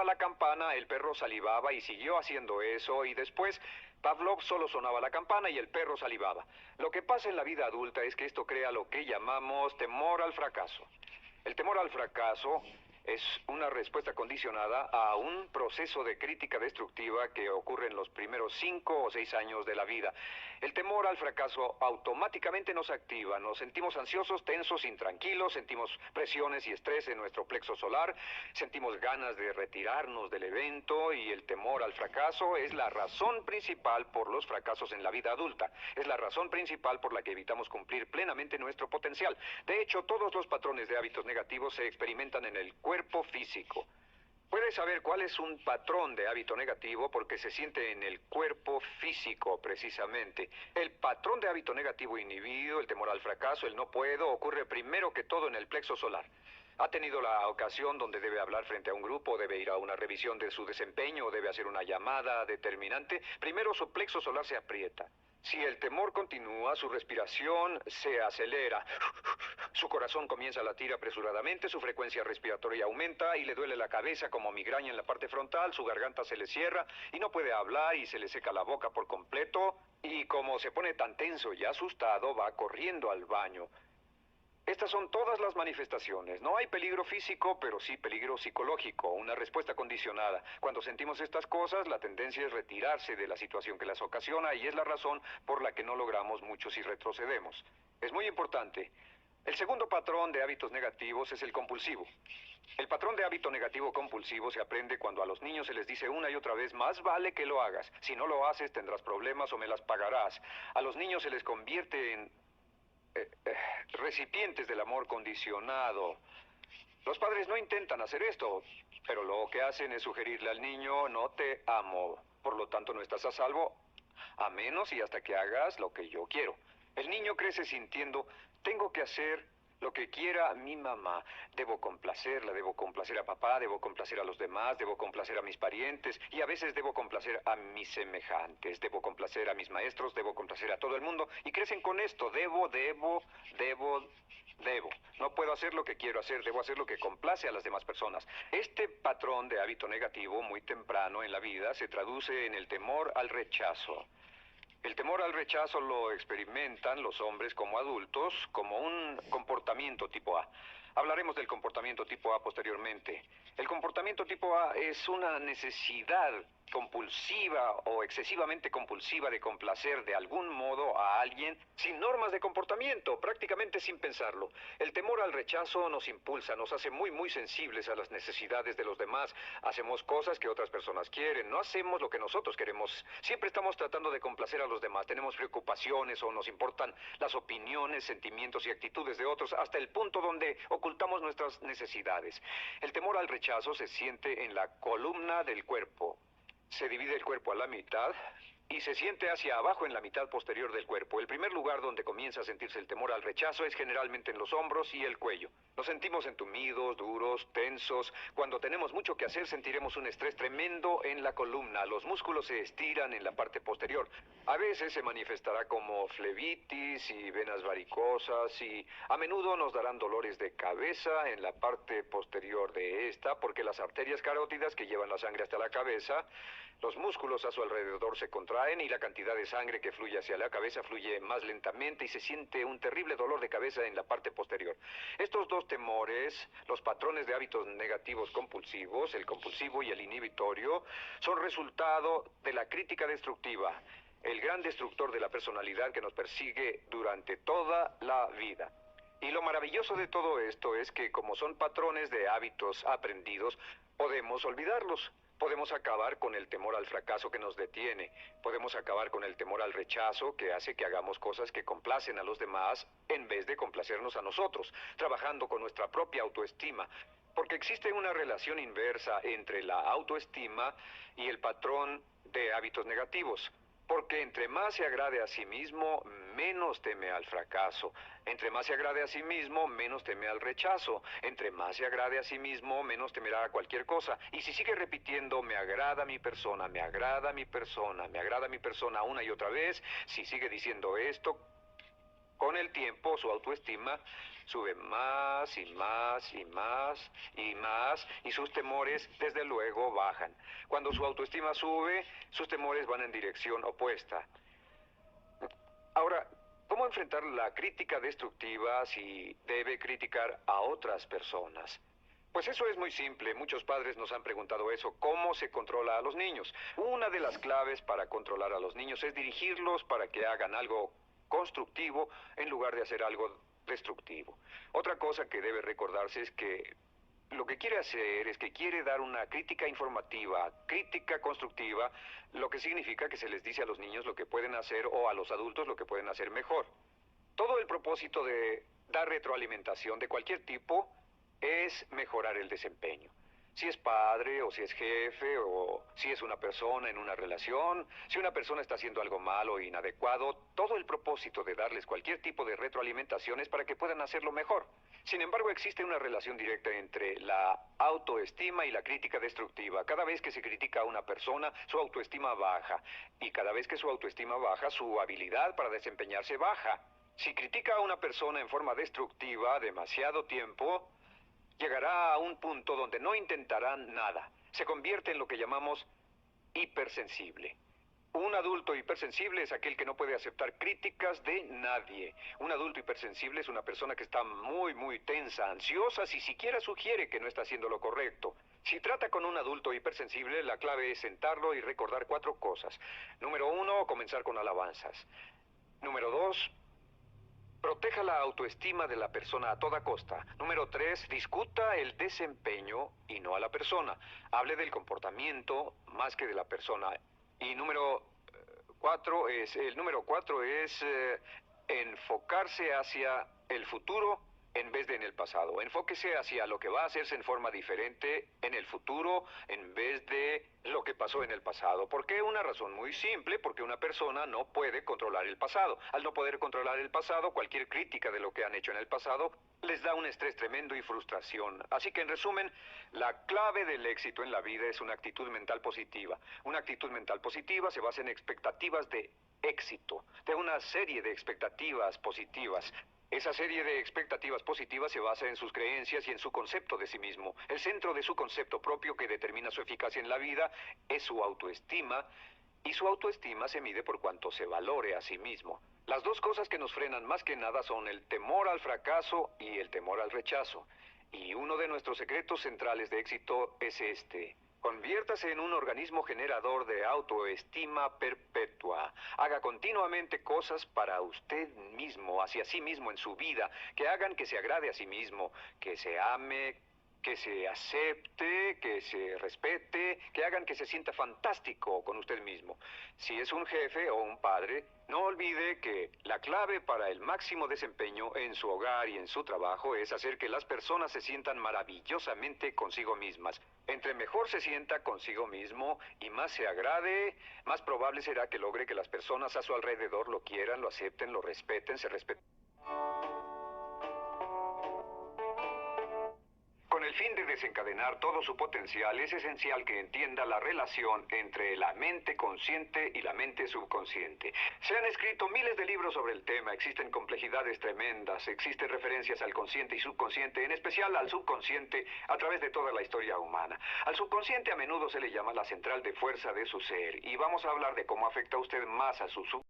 sonaba la campana, el perro salivaba y siguió haciendo eso, y después Pavlov solo sonaba la campana y el perro salivaba. Lo que pasa en la vida adulta es que esto crea lo que llamamos temor al fracaso. El temor al fracaso es una respuesta condicionada a un proceso de crítica destructiva que ocurre en los primeros 5 o 6 años de la vida. El temor al fracaso automáticamente nos activa, nos sentimos ansiosos, tensos, intranquilos, sentimos presiones y estrés en nuestro plexo solar, sentimos ganas de retirarnos del evento, y el temor al fracaso es la razón principal por los fracasos en la vida adulta. Es la razón principal por la que evitamos cumplir plenamente nuestro potencial. De hecho, todos los patrones de hábitos negativos se experimentan en el cuerpo físico. Puedes saber cuál es un patrón de hábito negativo porque se siente en el cuerpo físico, precisamente. El patrón de hábito negativo inhibido, el temor al fracaso, el no puedo, ocurre primero que todo en el plexo solar. ¿Ha tenido la ocasión donde debe hablar frente a un grupo, debe ir a una revisión de su desempeño o debe hacer una llamada determinante? Primero su plexo solar se aprieta. Si el temor continúa, su respiración se acelera. Su corazón comienza a latir apresuradamente, su frecuencia respiratoria aumenta y le duele la cabeza como migraña en la parte frontal, su garganta se le cierra y no puede hablar y se le seca la boca por completo. Y como se pone tan tenso y asustado, va corriendo al baño. Estas son todas las manifestaciones. No hay peligro físico, pero sí peligro psicológico, una respuesta condicionada. Cuando sentimos estas cosas, la tendencia es retirarse de la situación que las ocasiona y es la razón por la que no logramos mucho si retrocedemos. Es muy importante. El segundo patrón de hábitos negativos es el compulsivo. El patrón de hábito negativo compulsivo se aprende cuando a los niños se les dice una y otra vez, más vale que lo hagas. Si no lo haces, tendrás problemas o me las pagarás. A los niños se les convierte en recipientes del amor condicionado. Los padres no intentan hacer esto, pero lo que hacen es sugerirle al niño, no te amo, por lo tanto no estás a salvo, a menos y hasta que hagas lo que yo quiero. El niño crece sintiendo, tengo que hacer lo que quiera mi mamá. Debo complacerla, debo complacer a papá, debo complacer a los demás, debo complacer a mis parientes y a veces debo complacer a mis semejantes, debo complacer a mis maestros, debo complacer a todo el mundo y crecen con esto, debo. No puedo hacer lo que quiero hacer, debo hacer lo que complace a las demás personas. Este patrón de hábito negativo muy temprano en la vida se traduce en el temor al rechazo. El temor al rechazo lo experimentan los hombres como adultos como un comportamiento tipo A. Hablaremos del comportamiento tipo A posteriormente. El comportamiento tipo A es una necesidad compulsiva o excesivamente compulsiva de complacer de algún modo a alguien sin normas de comportamiento, prácticamente sin pensarlo. El temor al rechazo nos impulsa, nos hace muy sensibles a las necesidades de los demás. Hacemos cosas que otras personas quieren, no hacemos lo que nosotros queremos. Siempre estamos tratando de complacer a los demás. Tenemos preocupaciones o nos importan las opiniones, sentimientos y actitudes de otros hasta el punto donde ocultamos nuestras necesidades. El temor al rechazo se siente en la columna del cuerpo. Se divide el cuerpo a la mitad y se siente hacia abajo en la mitad posterior del cuerpo. El primer lugar donde comienza a sentirse el temor al rechazo es generalmente en los hombros y el cuello. Nos sentimos entumidos, duros, tensos. Cuando tenemos mucho que hacer sentiremos un estrés tremendo en la columna. Los músculos se estiran en la parte posterior. A veces se manifestará como flebitis y venas varicosas y a menudo nos darán dolores de cabeza en la parte posterior de esta porque las arterias carótidas que llevan la sangre hasta la cabeza, los músculos a su alrededor se contraen y la cantidad de sangre que fluye hacia la cabeza fluye más lentamente y se siente un terrible dolor de cabeza en la parte posterior. Estos dos temores, los patrones de hábitos negativos compulsivos, el compulsivo y el inhibitorio, son resultado de la crítica destructiva, el gran destructor de la personalidad que nos persigue durante toda la vida. Y lo maravilloso de todo esto es que como son patrones de hábitos aprendidos, podemos olvidarlos. Podemos acabar con el temor al fracaso que nos detiene. Podemos acabar con el temor al rechazo que hace que hagamos cosas que complacen a los demás en vez de complacernos a nosotros, trabajando con nuestra propia autoestima. Porque existe una relación inversa entre la autoestima y el patrón de hábitos negativos. Porque entre más se agrade a sí mismo, menos teme al fracaso. Entre más se agrade a sí mismo, menos teme al rechazo. Entre más se agrade a sí mismo, menos temerá a cualquier cosa. Y si sigue repitiendo, me agrada mi persona, me agrada mi persona, me agrada mi persona una y otra vez, si sigue diciendo esto Con el tiempo, su autoestima sube más y más y más y más, y sus temores, desde luego, bajan. Cuando su autoestima sube, sus temores van en dirección opuesta. Ahora, ¿cómo enfrentar la crítica destructiva si debe criticar a otras personas? Pues eso es muy simple. Muchos padres nos han preguntado eso. ¿Cómo se controla a los niños? Una de las claves para controlar a los niños es dirigirlos para que hagan algo constructivo en lugar de hacer algo destructivo. Otra cosa que debe recordarse es que lo que quiere hacer es que quiere dar una crítica informativa, crítica constructiva, lo que significa que se les dice a los niños lo que pueden hacer o a los adultos lo que pueden hacer mejor. Todo el propósito de dar retroalimentación de cualquier tipo es mejorar el desempeño. Si es padre o si es jefe o si es una persona en una relación, si una persona está haciendo algo malo o inadecuado, todo el propósito de darles cualquier tipo de retroalimentación es para que puedan hacerlo mejor. Sin embargo, existe una relación directa entre la autoestima y la crítica destructiva. Cada vez que se critica a una persona, su autoestima baja. Y cada vez que su autoestima baja, su habilidad para desempeñarse baja. Si critica a una persona en forma destructiva demasiado tiempo, llegará a un punto donde no intentará nada. Se convierte en lo que llamamos hipersensible. Un adulto hipersensible es aquel que no puede aceptar críticas de nadie. Un adulto hipersensible es una persona que está muy tensa, ansiosa, si siquiera sugiere que no está haciendo lo correcto. Si trata con un adulto hipersensible, la clave es sentarlo y recordar 4 cosas. Número 1, comenzar con alabanzas. Número 2, proteja la autoestima de la persona a toda costa. Número 3, discuta el desempeño y no a la persona. Hable del comportamiento más que de la persona. Y número 4 es enfocarse hacia el futuro en vez de en el pasado. Enfóquese hacia lo que va a hacerse en forma diferente en el futuro en vez de lo que pasó en el pasado. ¿Por qué? Una razón muy simple, porque una persona no puede controlar el pasado. Al no poder controlar el pasado, cualquier crítica de lo que han hecho en el pasado les da un estrés tremendo y frustración. Así que, en resumen, la clave del éxito en la vida es una actitud mental positiva. Una actitud mental positiva se basa en expectativas de éxito, de una serie de expectativas positivas. Esa serie de expectativas positivas se basa en sus creencias y en su concepto de sí mismo. El centro de su concepto propio que determina su eficacia en la vida es su autoestima, y su autoestima se mide por cuanto se valore a sí mismo. Las dos cosas que nos frenan más que nada son el temor al fracaso y el temor al rechazo. Y uno de nuestros secretos centrales de éxito es este: conviértase en un organismo generador de autoestima perpetua. Haga continuamente cosas para usted mismo, hacia sí mismo en su vida, que hagan que se agrade a sí mismo, que se ame, que se acepte, que se respete, que hagan que se sienta fantástico con usted mismo. Si es un jefe o un padre, no olvide que la clave para el máximo desempeño en su hogar y en su trabajo es hacer que las personas se sientan maravillosamente consigo mismas. Entre mejor se sienta consigo mismo y más se agrade, más probable será que logre que las personas a su alrededor lo quieran, lo acepten, lo respeten, se respeten. Con el fin de desencadenar todo su potencial, es esencial que entienda la relación entre la mente consciente y la mente subconsciente. Se han escrito miles de libros sobre el tema, existen complejidades tremendas, existen referencias al consciente y subconsciente, en especial al subconsciente, a través de toda la historia humana. Al subconsciente a menudo se le llama la central de fuerza de su ser, y vamos a hablar de cómo afecta a usted más a su subconsciente